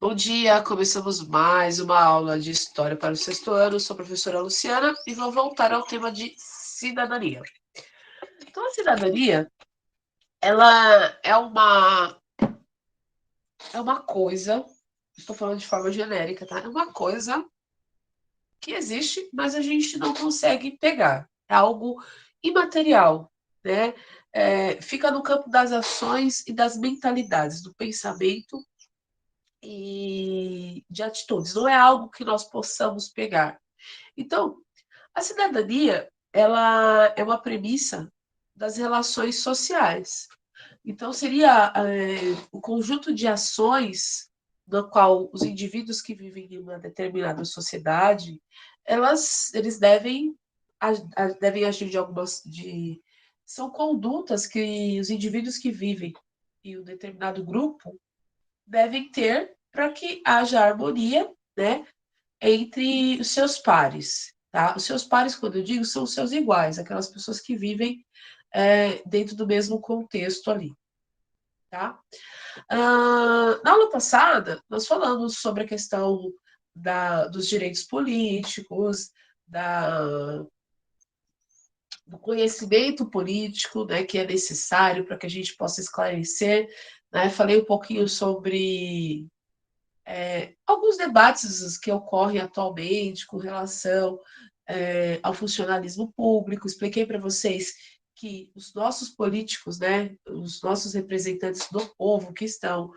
Bom dia, começamos mais uma aula de História para o sexto ano. Sou a professora Luciana e vou voltar ao tema de cidadania. Então, a cidadania, ela é uma coisa, estou falando de forma genérica, tá? É uma coisa que existe, mas a gente não consegue pegar. É algo imaterial, né? Fica no campo das ações e das mentalidades, do pensamento e de atitudes. Não é algo que nós possamos pegar. Então, a cidadania, ela é uma premissa das relações sociais. Então, seria o conjunto de ações no qual os indivíduos que vivem em uma determinada sociedade, eles devem agir de algumas são condutas que os indivíduos que vivem em um determinado grupo devem ter para que haja harmonia, né, entre os seus pares, tá? Os seus pares, quando eu digo, são os seus iguais, aquelas pessoas que vivem dentro do mesmo contexto ali, tá? Na aula passada, nós falamos sobre a questão dos direitos políticos, do conhecimento político, né, que é necessário para que a gente possa esclarecer, né? Falei um pouquinho sobre alguns debates que ocorrem atualmente com relação ao funcionalismo público. Expliquei para vocês que os nossos políticos, né, os nossos representantes do povo que estão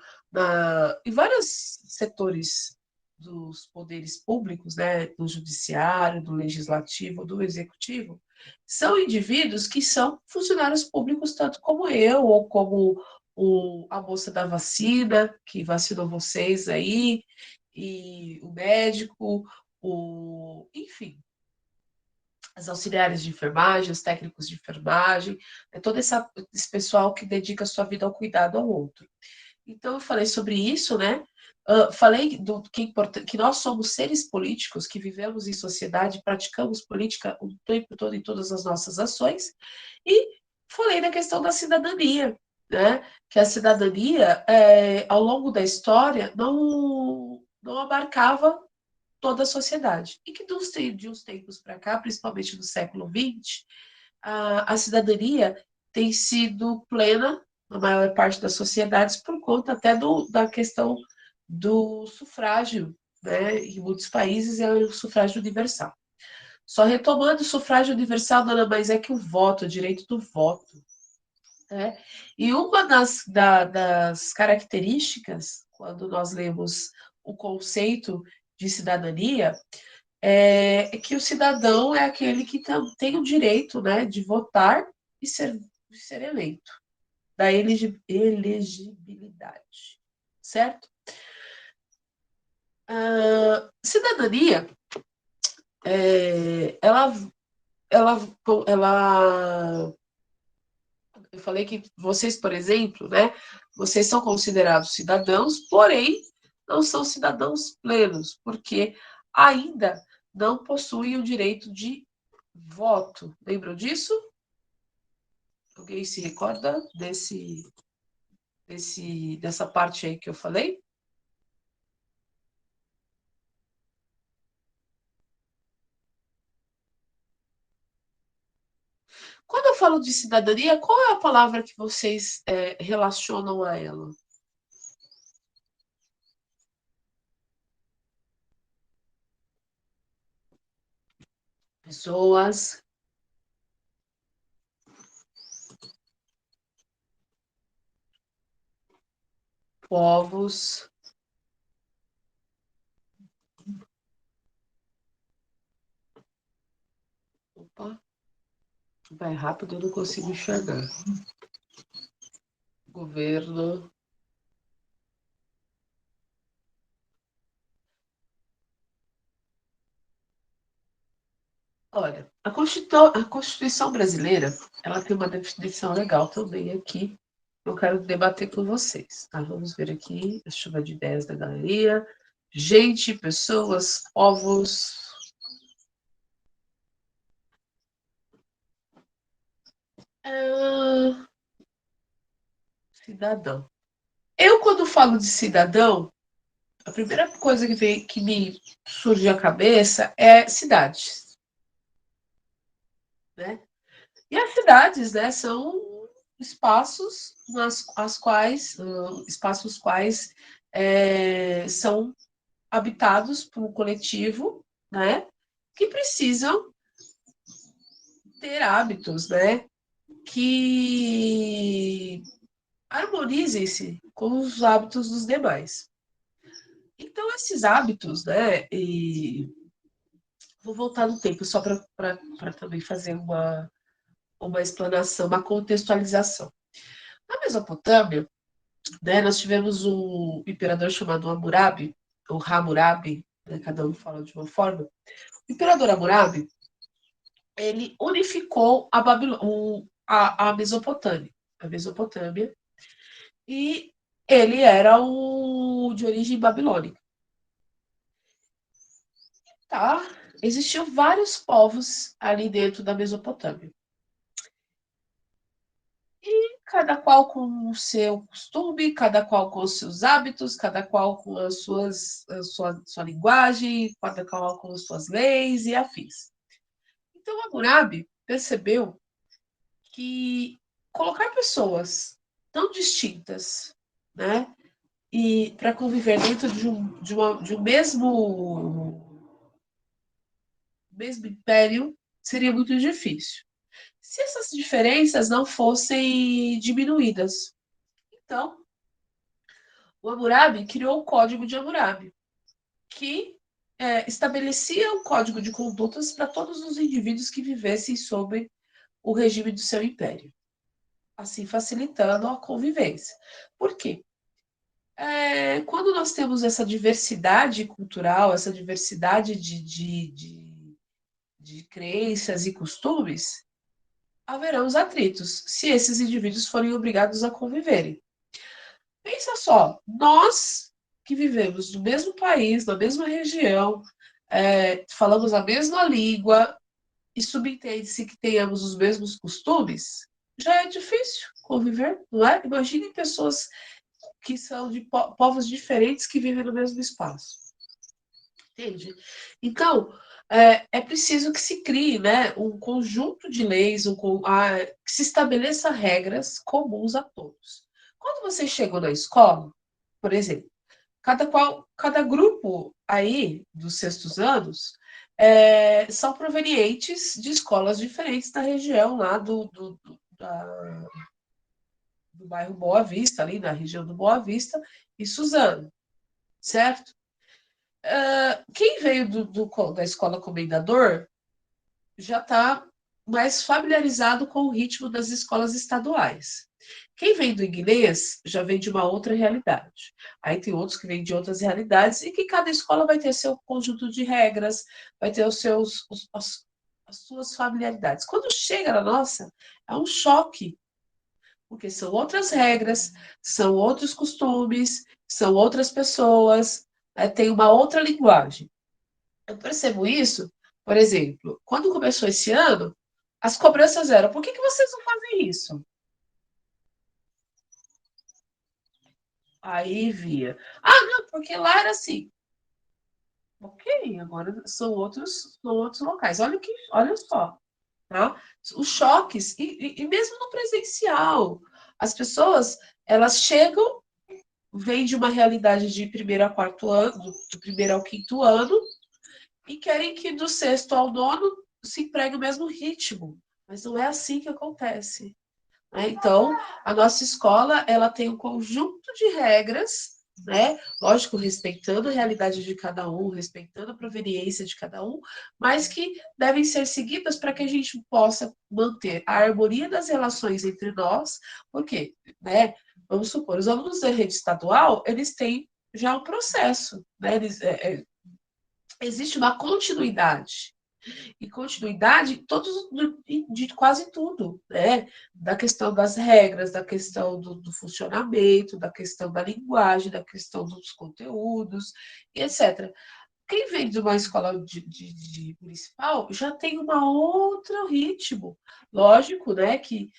em vários setores dos poderes públicos, né, do judiciário, do legislativo, do executivo, são indivíduos que são funcionários públicos, tanto como eu, ou como a moça da vacina, que vacinou vocês aí, e o médico, enfim, as auxiliares de enfermagem, os técnicos de enfermagem, todo esse pessoal que dedica a sua vida ao cuidado ao outro. Então, eu falei sobre isso, né? Falei que nós somos seres políticos que vivemos em sociedade, praticamos política o tempo todo em todas as nossas ações, e falei da questão da cidadania, né? Que a cidadania, ao longo da história, não abarcava toda a sociedade. E que de uns tempos para cá, principalmente no século XX, a cidadania tem sido plena na maior parte das sociedades por conta até da questão do sufrágio, né? Em muitos países é o sufrágio universal. Só retomando, o sufrágio universal nada mais é que o voto, o direito do voto. Né? E uma das características, quando nós lemos o conceito de cidadania, é que o cidadão é aquele que tem o direito, né, de votar e ser eleito, da elegibilidade, certo? Cidadania, ela, ela, eu falei que vocês, por exemplo, né, vocês são considerados cidadãos, porém não são cidadãos plenos, porque ainda não possuem o direito de voto. Lembram disso? Alguém se recorda dessa parte aí que eu falei? Quando eu falo de cidadania, qual é a palavra que vocês relacionam a ela? Pessoas, povos. Opa, vai rápido, eu não consigo enxergar. Governo. Olha, a Constituição brasileira, ela tem uma definição legal também aqui. Eu quero debater com vocês, tá? Vamos ver aqui a chuva de ideias da galeria. Gente, pessoas, povos, cidadão. Eu, quando falo de cidadão, A primeira coisa que me surge à cabeça é cidades, né? E as cidades, né, são espaços espaços quais são habitados por um coletivo, né, que precisam ter hábitos, né, que harmonizem-se com os hábitos dos demais. Então, esses hábitos, né, e vou voltar no tempo só para também fazer uma explanação, uma contextualização. Na Mesopotâmia, né, nós tivemos um imperador chamado Hammurabi, ou Hammurabi, né, cada um fala de uma forma. O imperador Hammurabi, ele unificou a Mesopotâmia, e ele era de origem babilônica, tá? Existiam vários povos ali dentro da Mesopotâmia. Cada qual com o seu costume, cada qual com os seus hábitos, cada qual com sua linguagem, cada qual com as suas leis e afins. Então, Hammurabi percebeu que colocar pessoas tão distintas, né, e para conviver dentro de um mesmo império seria muito difícil. Se essas diferenças não fossem diminuídas. Então, o Hammurabi criou o Código de Hammurabi, que estabelecia um código de condutas para todos os indivíduos que vivessem sob o regime do seu império, assim facilitando a convivência. Por quê? Quando nós temos essa diversidade cultural, essa diversidade de crenças e costumes, haverão os atritos, se esses indivíduos forem obrigados a conviverem. Pensa só, nós que vivemos no mesmo país, na mesma região, falamos a mesma língua e subentende-se que tenhamos os mesmos costumes, já é difícil conviver, não é? Imagine pessoas que são de povos diferentes que vivem no mesmo espaço. Entende? Então, é preciso que se crie, né, um conjunto de leis, que se estabeleça regras comuns a todos. Quando você chegou na escola, por exemplo, cada grupo aí dos sextos anos são provenientes de escolas diferentes da região lá do bairro Boa Vista, ali na região do Boa Vista e Suzano, certo? Quem veio da escola Comendador já está mais familiarizado com o ritmo das escolas estaduais. Quem vem do inglês já vem de uma outra realidade. Aí tem outros que vêm de outras realidades e que cada escola vai ter seu conjunto de regras, vai ter as suas familiaridades. Quando chega na nossa, é um choque, porque são outras regras, são outros costumes, são outras pessoas, tem uma outra linguagem. Eu percebo isso, por exemplo, quando começou esse ano, as cobranças eram: por que vocês não fazem isso? Aí via: ah, não, porque lá era assim. Ok, agora são outros locais. Olha só, tá? Os choques, e mesmo no presencial, as pessoas, elas chegam, vêm de uma realidade de primeiro a quarto ano, do primeiro ao quinto ano, e querem que do sexto ao nono se empregue o mesmo ritmo. Mas não é assim que acontece. Né? Então, a nossa escola ela tem um conjunto de regras, né? Lógico, respeitando a realidade de cada um, respeitando a proveniência de cada um, mas que devem ser seguidas para que a gente possa manter a harmonia das relações entre nós, porque, né? Vamos supor, os alunos da rede estadual, eles têm já um processo, né? Existe uma continuidade. E continuidade de quase tudo, né? Da questão das regras, da questão do funcionamento, da questão da linguagem, da questão dos conteúdos, etc. Quem vem de uma escola de municipal já tem uma outro ritmo. Lógico, né, que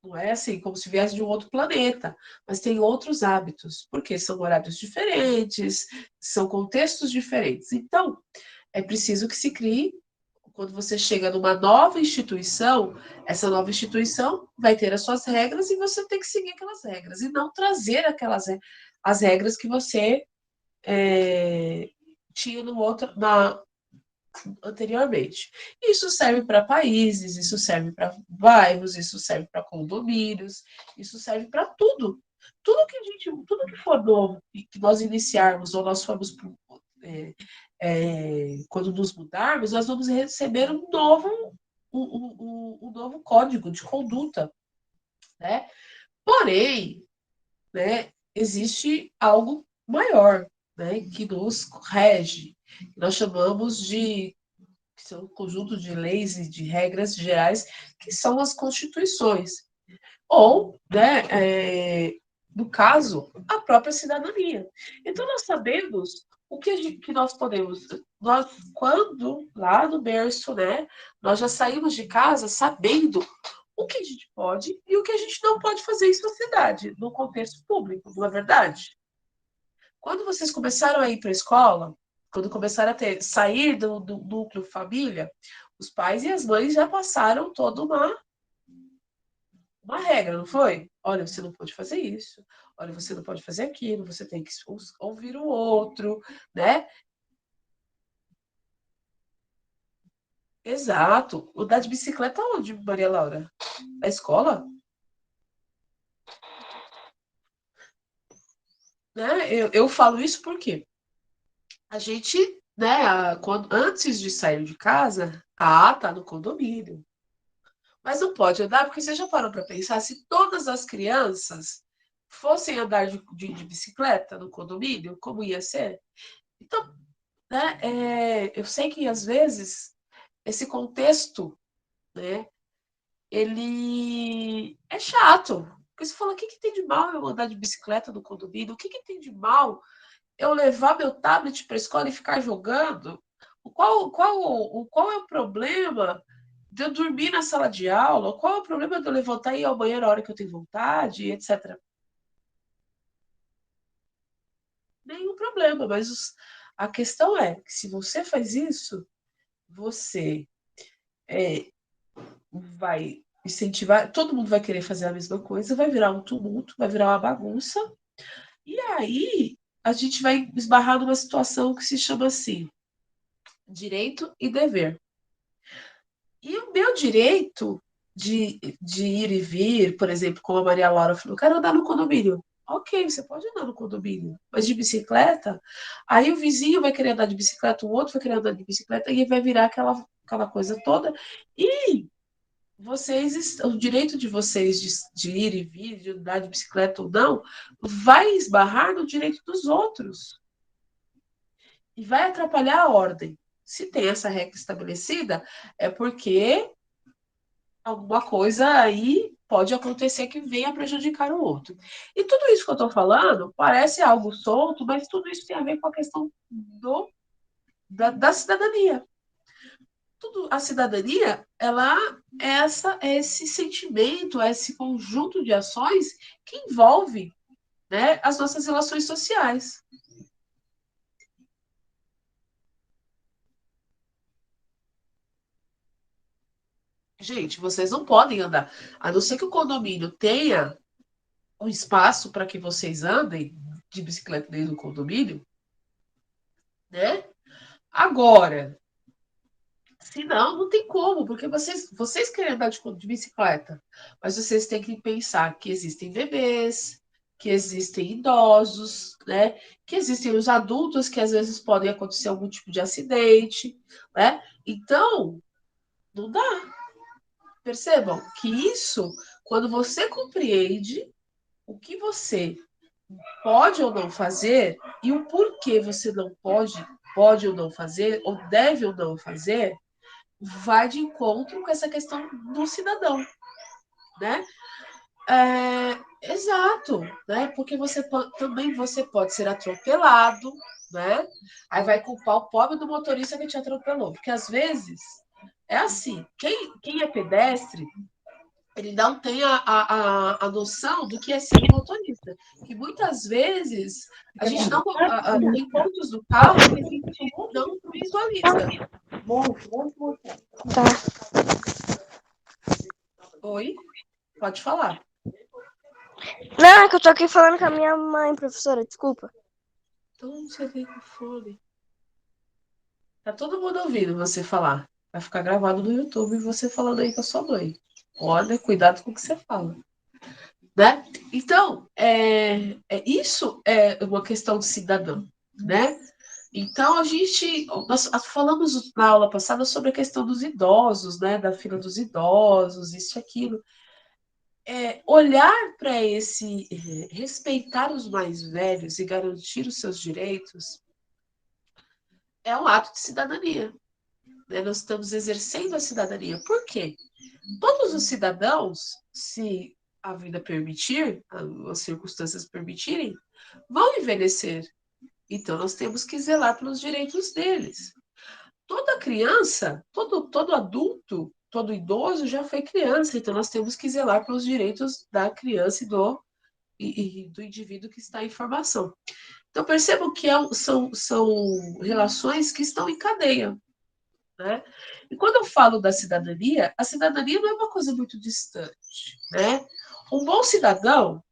Não é assim, como se viesse de um outro planeta, mas tem outros hábitos, porque são horários diferentes, são contextos diferentes. Então, é preciso que se crie, quando você chega numa nova instituição, essa nova instituição vai ter as suas regras e você tem que seguir aquelas regras, e não trazer as regras que você tinha no outro, anteriormente. Isso serve para países, isso serve para bairros, isso serve para condomínios, isso serve para tudo. Tudo que for novo e que nós iniciarmos ou nós formos é, quando nos mudarmos, nós vamos receber um novo código de conduta, né? Porém, né, existe algo maior, né, que nos rege, que nós chamamos de que são um conjunto de leis e de regras gerais, que são as constituições. Ou, né, no caso, a própria cidadania. Então, nós sabemos o que, que nós podemos. Nós, quando, lá no berço, né, nós já saímos de casa sabendo o que a gente pode e o que a gente não pode fazer em sociedade, no contexto público, não é verdade? Quando vocês começaram a ir para a escola, quando começaram a sair do núcleo família, os pais e as mães já passaram toda uma regra, não foi? Olha, você não pode fazer isso, olha, você não pode fazer aquilo, você tem que ouvir o outro, né? Exato. Andar de bicicleta onde, Maria Laura? Na escola? Né? Eu falo isso porque a gente, né, antes de sair de casa, tá no condomínio. Mas não pode andar, porque você já parou para pensar, se todas as crianças fossem andar de bicicleta no condomínio, como ia ser? Então, né, eu sei que às vezes esse contexto, né, ele é chato. Porque você fala, o que, que tem de mal eu andar de bicicleta no condomínio? O que, que tem de mal eu levar meu tablet para a escola e ficar jogando? Qual é o problema de eu dormir na sala de aula? Qual é o problema de eu levantar e ir ao banheiro a hora que eu tenho vontade, etc. Nenhum problema, mas a questão é que se você faz isso, você é, vai incentivar, todo mundo vai querer fazer a mesma coisa, vai virar um tumulto, vai virar uma bagunça, e aí a gente vai esbarrar numa situação que se chama assim, direito e dever. E o meu direito de ir e vir, por exemplo, como a Maria Laura falou, eu quero andar no condomínio. Ok, você pode andar no condomínio, mas de bicicleta, aí o vizinho vai querer andar de bicicleta, o outro vai querer andar de bicicleta, e vai virar aquela coisa toda. E o direito de vocês de ir e vir, de andar de bicicleta ou não, vai esbarrar no direito dos outros e vai atrapalhar a ordem. Se tem essa regra estabelecida, é porque alguma coisa aí pode acontecer que venha prejudicar o outro. E tudo isso que eu estou falando parece algo solto, mas tudo isso tem a ver com a questão da cidadania. A cidadania, ela é esse sentimento, é esse conjunto de ações que envolve, né, as nossas relações sociais. Gente, vocês não podem andar, a não ser que o condomínio tenha um espaço para que vocês andem de bicicleta dentro do condomínio, né? Agora, se não, não tem como, porque vocês querem andar de bicicleta, mas vocês têm que pensar que existem bebês, que existem idosos, né? Que existem os adultos que às vezes podem acontecer algum tipo de acidente, né? Então, não dá. Percebam que isso, quando você compreende o que você pode ou não fazer e o porquê você não pode ou não fazer, ou deve ou não fazer, vai de encontro com essa questão do cidadão, né? Exato, né? Porque também você pode ser atropelado, né? Aí vai culpar o pobre do motorista que te atropelou, porque às vezes é assim, quem é pedestre ele não tem a noção do que é ser um motorista. Que muitas vezes a gente não tem pontos do carro que a gente não visualiza. Tá. Oi? Pode falar. Não, é que eu tô aqui falando com a minha mãe, professora, desculpa. Então você tem com fone. Tá todo mundo ouvindo você falar. Vai ficar gravado no YouTube você falando aí com a sua mãe. Olha, cuidado com o que você fala. Né? Então, isso é uma questão de cidadão, né? Então, nós falamos na aula passada sobre a questão dos idosos, né? Da fila dos idosos, isso e aquilo. Olhar para respeitar os mais velhos e garantir os seus direitos é um ato de cidadania, né? Nós estamos exercendo a cidadania. Por quê? Todos os cidadãos, se a vida permitir, as circunstâncias permitirem, vão envelhecer. Então, nós temos que zelar pelos direitos deles. Toda criança, todo adulto, todo idoso já foi criança, então nós temos que zelar pelos direitos da criança e do indivíduo que está em formação. Então, percebam que são relações que estão em cadeia. Né? E quando eu falo da cidadania, a cidadania não é uma coisa muito distante. Né? Um bom cidadão,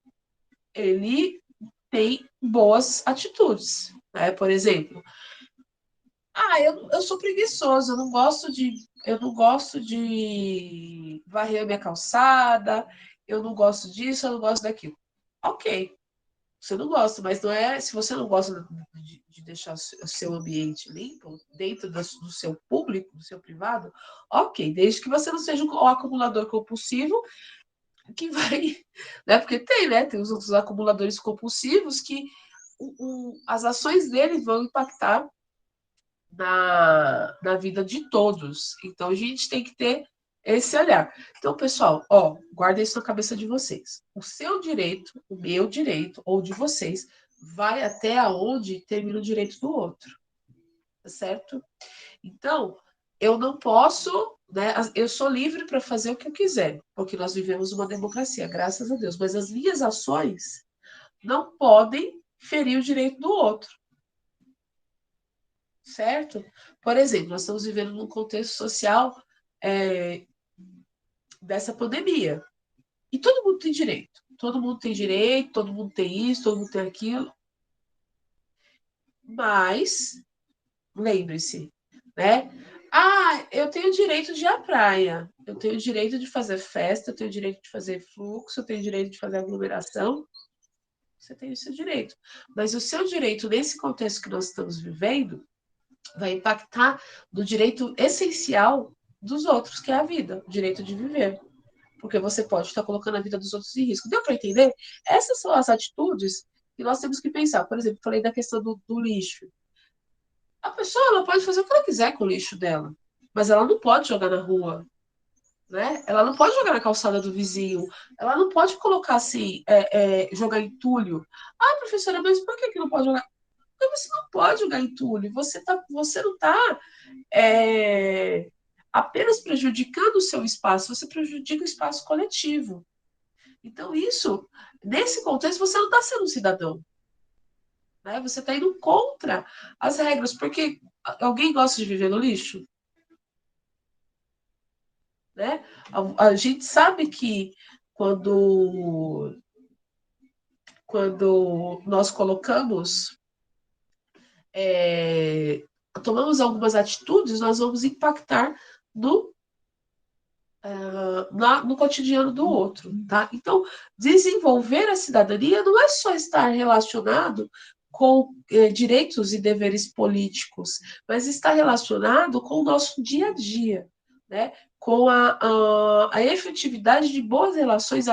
ele tem boas atitudes. Né? Por exemplo, eu sou preguiçoso, eu não gosto de varrer a minha calçada, eu não gosto disso, eu não gosto daquilo. Ok, você não gosta, mas não é. Se você não gosta de deixar o seu ambiente limpo, dentro do seu público, do seu privado, ok, desde que você não seja um acumulador compulsivo que vai. Né, porque tem, né? Tem os outros acumuladores compulsivos que as ações deles vão impactar na vida de todos. Então a gente tem que ter esse olhar. Então, pessoal, guarda isso na cabeça de vocês. O seu direito, o meu direito, ou de vocês, vai até aonde termina o direito do outro. Tá certo? Então, eu não posso, né? Eu sou livre para fazer o que eu quiser, porque nós vivemos uma democracia, graças a Deus. Mas as minhas ações não podem ferir o direito do outro. Certo? Por exemplo, nós estamos vivendo num contexto social dessa pandemia. E todo mundo tem direito. Todo mundo tem direito, todo mundo tem isso, todo mundo tem aquilo. Mas, lembre-se, né? Eu tenho direito de ir à praia, eu tenho direito de fazer festa, eu tenho direito de fazer fluxo, eu tenho direito de fazer aglomeração. Você tem o seu direito. Mas o seu direito, nesse contexto que nós estamos vivendo, vai impactar no direito essencial dos outros, que é a vida, o direito de viver. Porque você pode estar colocando a vida dos outros em risco. Deu para entender? Essas são as atitudes que nós temos que pensar. Por exemplo, falei da questão do lixo. A pessoa ela pode fazer o que ela quiser com o lixo dela, mas ela não pode jogar na rua. Né? Ela não pode jogar na calçada do vizinho, ela não pode colocar assim, jogar entulho. Professora, mas por que não pode jogar? Porque você não pode jogar entulho, você não está apenas prejudicando o seu espaço, você prejudica o espaço coletivo. Então, nesse contexto, você não está sendo um cidadão. Né? Você está indo contra as regras, porque alguém gosta de viver no lixo? Né? A gente sabe que quando, quando nós tomamos algumas atitudes, nós vamos impactar no cotidiano do outro, tá? Então, desenvolver a cidadania não é só estar relacionado com direitos e deveres políticos, mas está relacionado com o nosso dia a dia, né? Com a efetividade de boas relações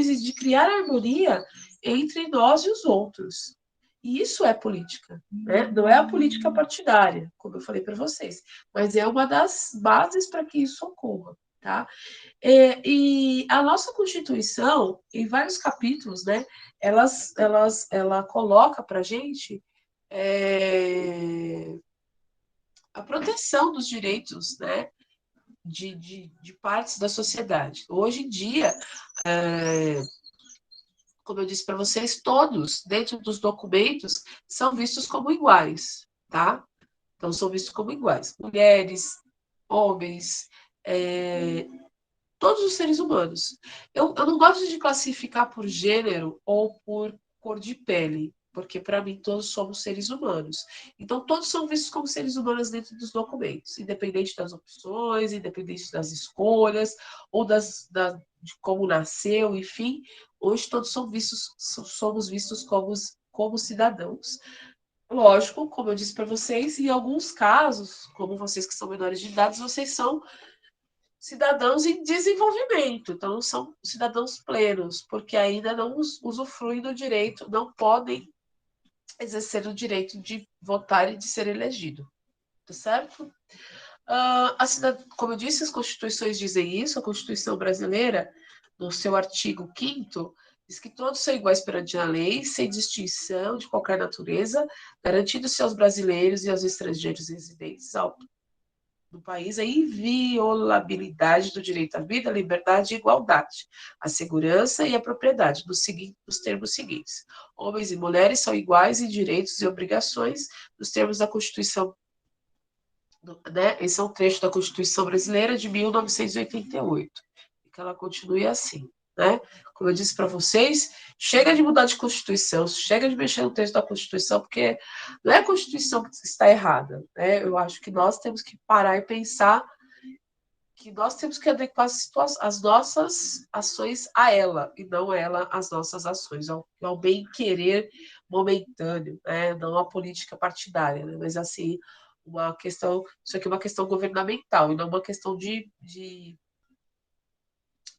e de criar harmonia entre nós e os outros. E isso é política, né? Não é a política partidária, como eu falei para vocês, mas é uma das bases para que isso ocorra, tá? E a nossa Constituição, em vários capítulos, né, ela coloca para a gente a proteção dos direitos, né, de partes da sociedade. Hoje em dia, como eu disse para vocês, todos, dentro dos documentos, são vistos como iguais, tá? Então, são vistos como iguais. Mulheres, homens, todos os seres humanos. Eu não gosto de classificar por gênero ou por cor de pele, porque para mim todos somos seres humanos. Então, todos são vistos como seres humanos dentro dos documentos, independente das opções, independente das escolhas, ou de como nasceu, enfim. Hoje todos somos vistos como cidadãos. Lógico, como eu disse para vocês, em alguns casos, como vocês que são menores de idade, vocês são cidadãos em desenvolvimento, então são cidadãos plenos, porque ainda não usufruem do direito, não podem exercer o direito de votar e de ser elegido, tá certo? Como eu disse, as constituições dizem isso, a Constituição brasileira, no seu artigo 5º, diz que todos são iguais perante a lei, sem distinção de qualquer natureza, garantindo-se aos brasileiros e aos estrangeiros residentes do país a inviolabilidade do direito à vida, à liberdade e igualdade, à segurança e à propriedade, nos termos seguintes. Homens e mulheres são iguais em direitos e obrigações, nos termos da Constituição, né? Esse é um trecho da Constituição Brasileira de 1988, que ela continue assim. Né? Como eu disse para vocês, chega de mudar de Constituição, chega de mexer no texto da Constituição, porque não é a Constituição que está errada. Né? Eu acho que nós temos que parar e pensar que nós temos que adequar as nossas ações a ela, e não ela às nossas ações, ao bem-querer momentâneo, né? Não a política partidária, né? Mas assim, isso aqui é uma questão governamental, e não uma questão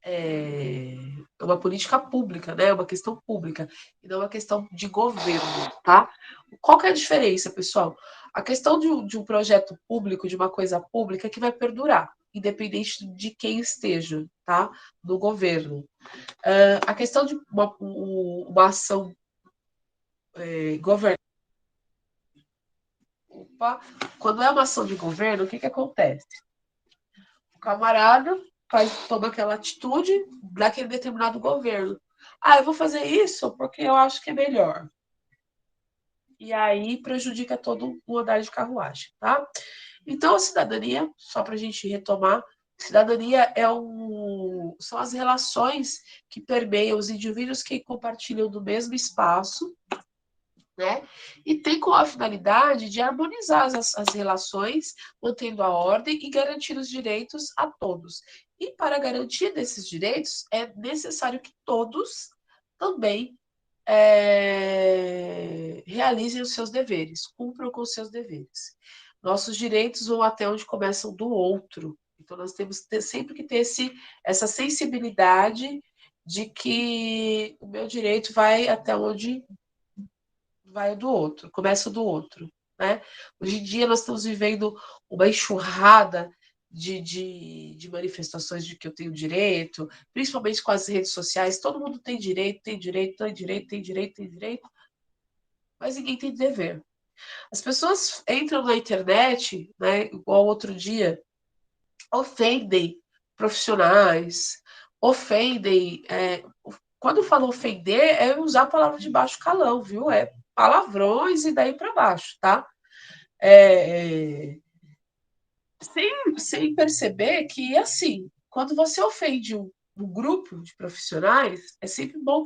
é uma política pública, né? É uma questão pública, e não uma questão de governo, tá? Qual que é a diferença, pessoal? A questão de um projeto público, de uma coisa pública, é que vai perdurar, independente de quem esteja, tá? No governo. A questão de uma ação governamental, quando é uma ação de governo, o que que acontece? O camarada toma aquela atitude daquele determinado governo. Eu vou fazer isso porque eu acho que é melhor. E aí prejudica todo o andar de carruagem, tá? Então, a cidadania, só para a gente retomar, cidadania são as relações que permeiam os indivíduos que compartilham do mesmo espaço, né? E tem como a finalidade de harmonizar as relações, mantendo a ordem e garantir os direitos a todos. E para garantir desses direitos, é necessário que todos também realizem os seus deveres, cumpram com os seus deveres. Nossos direitos vão até onde começam do outro. Então, nós temos sempre que ter essa sensibilidade de que o meu direito vai até onde vai o do outro, começa o do outro. Né? Hoje em dia, nós estamos vivendo uma enxurrada de manifestações de que eu tenho direito, principalmente com as redes sociais. Todo mundo tem direito, tem direito, tem direito, tem direito, tem direito, mas ninguém tem dever. As pessoas entram na internet, né, igual outro dia, ofendem profissionais, ofendem. Quando eu falo ofender, é usar a palavra de baixo calão, viu? É palavrões e daí para baixo, tá? Sem perceber que, assim, quando você ofende um grupo de profissionais, é sempre bom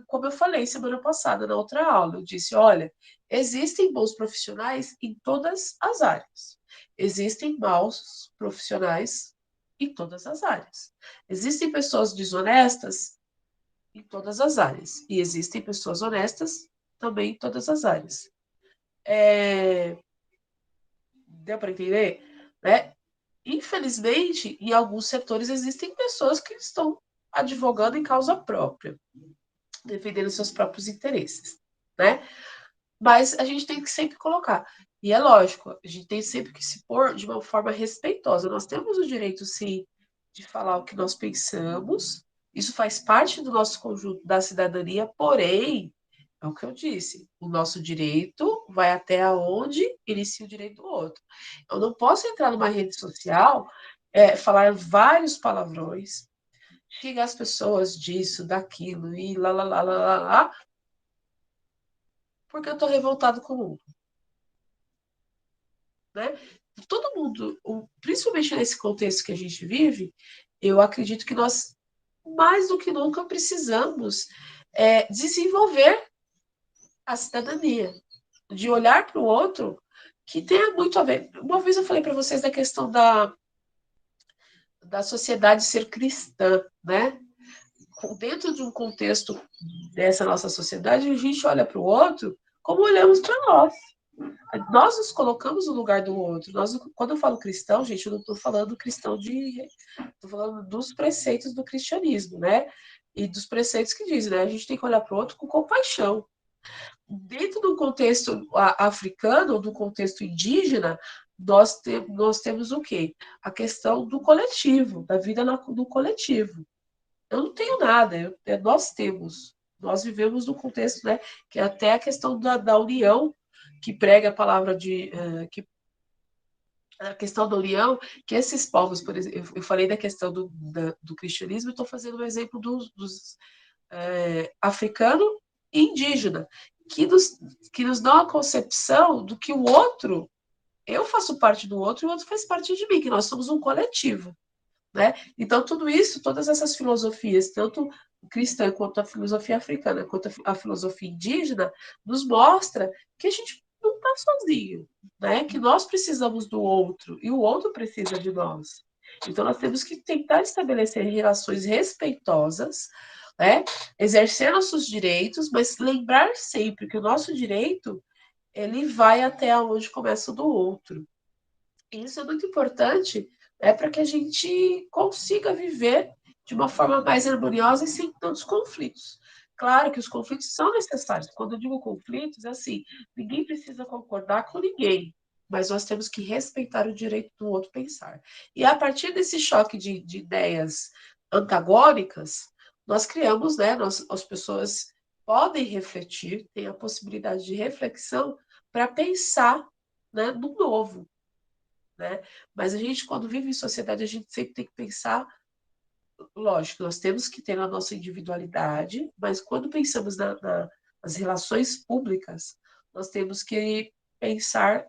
como eu falei semana passada na outra aula, eu disse, olha, existem bons profissionais em todas as áreas, existem maus profissionais em todas as áreas, existem pessoas desonestas em todas as áreas, e existem pessoas honestas também em todas as áreas. Deu para entender? Né? Infelizmente, em alguns setores existem pessoas que estão advogando em causa própria, defendendo seus próprios interesses, né? Mas a gente tem que sempre colocar. E é lógico, a gente tem sempre que se pôr de uma forma respeitosa. Nós temos o direito, sim, de falar o que nós pensamos. Isso faz parte do nosso conjunto da cidadania, porém, é o que eu disse, o nosso direito vai até onde inicia o direito do outro. Eu não posso entrar numa rede social falar vários palavrões, xingar as pessoas disso, daquilo, e lá, lá, lá, lá, lá, lá, porque eu estou revoltado com o mundo, né? Todo mundo, principalmente nesse contexto que a gente vive, eu acredito que nós, mais do que nunca, precisamos desenvolver a cidadania, de olhar para o outro, que tenha muito a ver. Uma vez eu falei para vocês da questão da sociedade ser cristã, né? Dentro de um contexto dessa nossa sociedade, a gente olha para o outro como olhamos para nós. Nós nos colocamos no lugar do outro. Quando eu falo cristão, gente, eu não estou falando cristão de. Estou falando dos preceitos do cristianismo, né? E dos preceitos que dizem, né? A gente tem que olhar para o outro com compaixão. Dentro do contexto africano, ou do contexto indígena, nós temos o quê? A questão do coletivo, da vida no coletivo. Eu não tenho nada, nós temos. Nós vivemos num contexto, né, que é até a questão da união, que prega a palavra a questão da união, que esses povos, por exemplo, eu falei da questão do cristianismo, estou fazendo um exemplo dos africano e indígena, que nos, que nos dão a concepção do que o outro, eu faço parte do outro e o outro faz parte de mim, que nós somos um coletivo. Né? Então, tudo isso, todas essas filosofias, tanto cristã quanto a filosofia africana, quanto a filosofia indígena, nos mostra que a gente não está sozinho, né? Que nós precisamos do outro e o outro precisa de nós. Então, nós temos que tentar estabelecer relações respeitosas, né? Exercer nossos direitos, mas lembrar sempre que o nosso direito ele vai até onde começa o do outro. Isso é muito importante, para que a gente consiga viver de uma forma mais harmoniosa e sem tantos conflitos. Claro que os conflitos são necessários. Quando eu digo conflitos, é assim, ninguém precisa concordar com ninguém, mas nós temos que respeitar o direito do outro pensar. E a partir desse choque de ideias antagônicas, nós criamos, né, as pessoas podem refletir, têm a possibilidade de reflexão para pensar, né, no novo, né? Mas a gente, quando vive em sociedade, a gente sempre tem que pensar, lógico, nós temos que ter a nossa individualidade, mas quando pensamos nas relações públicas, nós temos que pensar,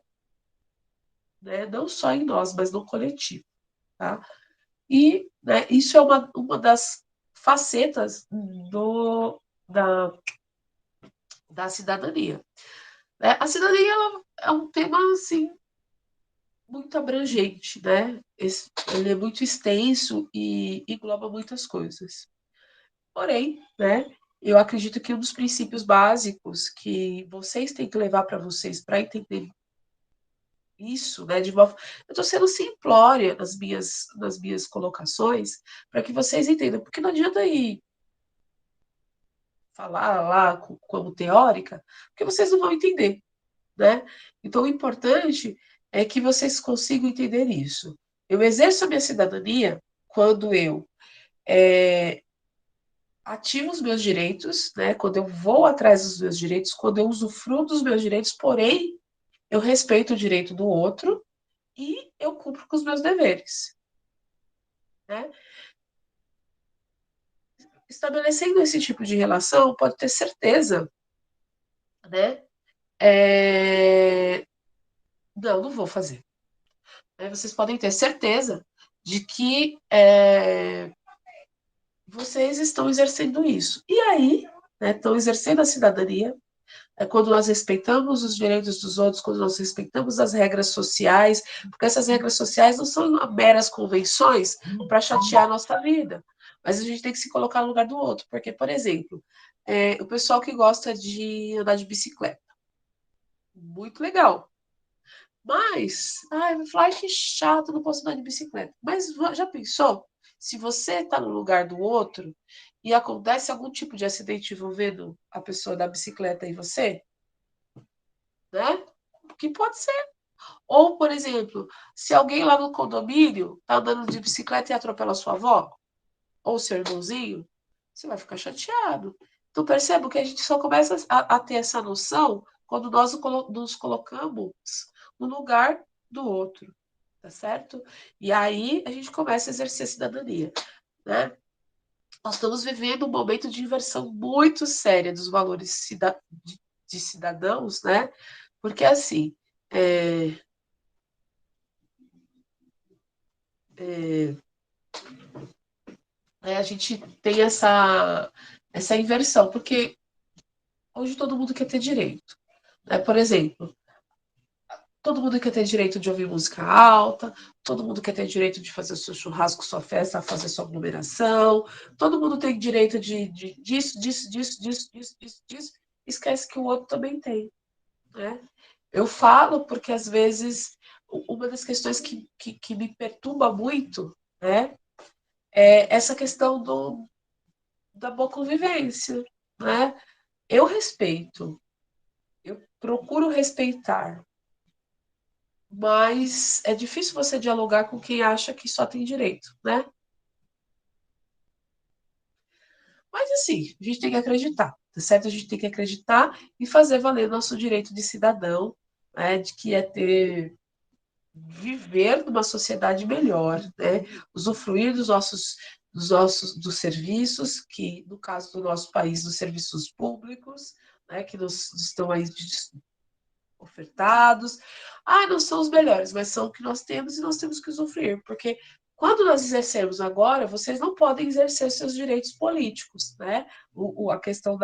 né, não só em nós, mas no coletivo, tá? E, né, isso é uma das facetas da cidadania. Né? A cidadania ela é um tema assim muito abrangente, né? Ele é muito extenso e engloba muitas coisas. Porém, né, eu acredito que um dos princípios básicos que vocês têm que levar para vocês para entender isso, né, eu estou sendo simplória nas minhas colocações, para que vocês entendam, porque não adianta ir falar lá como teórica, porque vocês não vão entender, né? Então, o importante é que vocês consigam entender isso. Eu exerço a minha cidadania quando eu ativo os meus direitos, né? Quando eu vou atrás dos meus direitos, quando eu usufruo dos meus direitos, porém, eu respeito o direito do outro e eu cumpro com os meus deveres, né? Estabelecendo esse tipo de relação, pode ter certeza, né? Não, não vou fazer. Vocês podem ter certeza de que vocês estão exercendo isso. E aí, né, estão exercendo a cidadania, é quando nós respeitamos os direitos dos outros, quando nós respeitamos as regras sociais, porque essas regras sociais não são meras convenções para chatear a nossa vida, mas a gente tem que se colocar no lugar do outro, porque, por exemplo, o pessoal que gosta de andar de bicicleta, muito legal, mas, ai, vai falar, ai, que chato, não posso andar de bicicleta. Mas já pensou? Se você está no lugar do outro e acontece algum tipo de acidente envolvendo a pessoa da bicicleta e você, né? Que pode ser. Ou, por exemplo, se alguém lá no condomínio está andando de bicicleta e atropela a sua avó, ou seu irmãozinho, você vai ficar chateado. Então, perceba que a gente só começa a ter essa noção quando nós nos colocamos no lugar do outro. tá certo? E aí a gente começa a exercer a cidadania, né? Nós estamos vivendo um momento de inversão muito séria dos valores de cidadãos, né? Porque, assim, é, a gente tem essa inversão, porque hoje todo mundo quer ter direito, né? Por exemplo, todo mundo quer ter direito de ouvir música alta, todo mundo quer ter direito de fazer o seu churrasco, sua festa, fazer sua aglomeração, todo mundo tem direito de disso, disso, disso, disso, disso, disso, disso. Esquece que o outro também tem, né? Eu falo porque, às vezes, uma das questões que me perturba muito, né, é essa questão da boa convivência, né? Eu respeito, eu procuro respeitar, mas é difícil você dialogar com quem acha que só tem direito, né? Mas assim, a gente tem que acreditar, tá certo? A gente tem que acreditar e fazer valer nosso direito de cidadão, né? De que é ter viver numa sociedade melhor, né? Usufruir dos serviços, que no caso do nosso país, dos serviços públicos, né? Que nos estão aí ofertados. Ah, não são os melhores, mas são o que nós temos e nós temos que usufruir, porque quando nós exercemos agora, vocês não podem exercer seus direitos políticos, né? A questão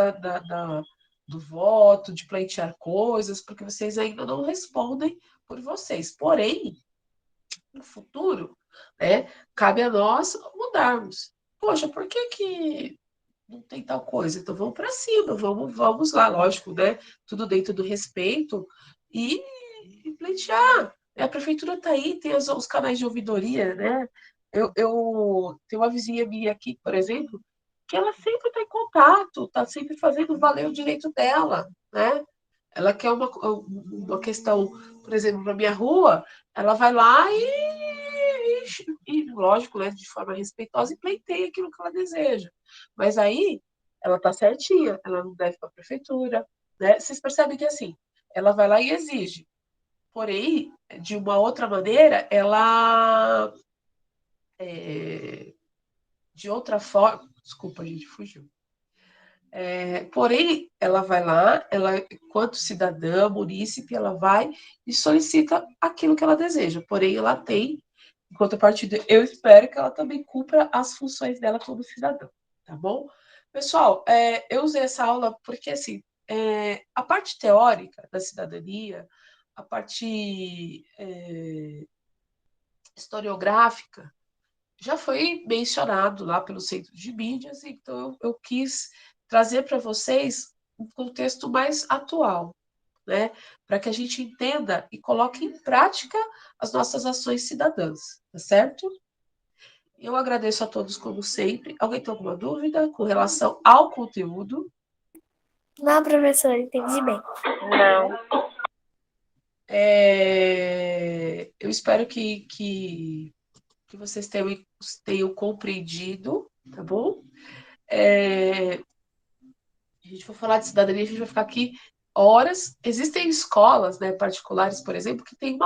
do voto, de pleitear coisas, porque vocês ainda não respondem por vocês. Porém, no futuro, né, cabe a nós mudarmos. Poxa, por que não tem tal coisa? Então vamos para cima, vamos lá, lógico, né? Tudo dentro do respeito e, e pleitear. A prefeitura está aí, tem os canais de ouvidoria, né? Eu tenho uma vizinha minha aqui, por exemplo, que ela sempre está em contato, está sempre fazendo valer o direito dela, né? Ela quer uma questão, por exemplo, na minha rua, ela vai lá lógico, né, de forma respeitosa, e pleiteia aquilo que ela deseja. Mas aí ela está certinha, ela não deve para a prefeitura. Né? Vocês percebem que assim, ela vai lá e exige. Porém, de uma outra maneira, ela. De outra forma. Desculpa, a gente fugiu. Porém, ela vai lá, ela, enquanto cidadã, munícipe, ela vai e solicita aquilo que ela deseja. Porém, ela tem, enquanto partida, eu espero que ela também cumpra as funções dela como cidadã, tá bom? Pessoal, eu usei essa aula porque, assim, a parte teórica da cidadania, a parte historiográfica, já foi mencionado lá pelo Centro de Mídias, então eu quis trazer para vocês um contexto mais atual, né? Para que a gente entenda e coloque em prática as nossas ações cidadãs, tá certo? Eu agradeço a todos, como sempre. Alguém tem alguma dúvida com relação ao conteúdo? Não, professor, entendi bem. Não. Eu espero que vocês tenham compreendido, tá bom? A gente for falar de cidadania, a gente vai ficar aqui horas. Existem escolas, né, particulares, por exemplo, que tem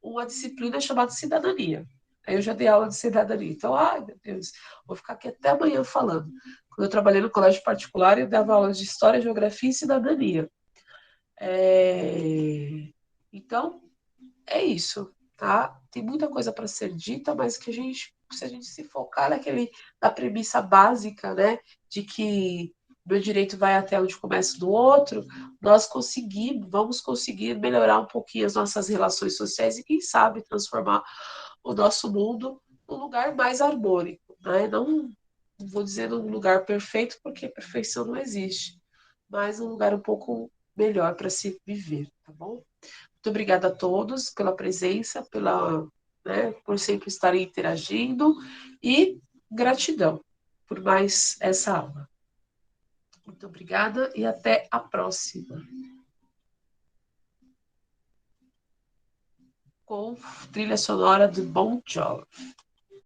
uma disciplina chamada cidadania. Aí eu já dei aula de cidadania. Então, ai, meu Deus, vou ficar aqui até amanhã falando. Quando eu trabalhei no colégio particular, eu dava aulas de história, geografia e cidadania. Então, é isso, tá? Tem muita coisa para ser dita, mas que se a gente se focar na premissa básica, né, de que meu direito vai até onde começa o do outro, vamos conseguir melhorar um pouquinho as nossas relações sociais e, quem sabe, transformar o nosso mundo num lugar mais harmônico, né? Não vou dizer num lugar perfeito, porque perfeição não existe, mas um lugar um pouco melhor para se viver, tá bom? Muito obrigada a todos pela presença, por sempre estarem interagindo e gratidão por mais essa aula. Muito obrigada e até a próxima. Com trilha sonora do Bon Jovi.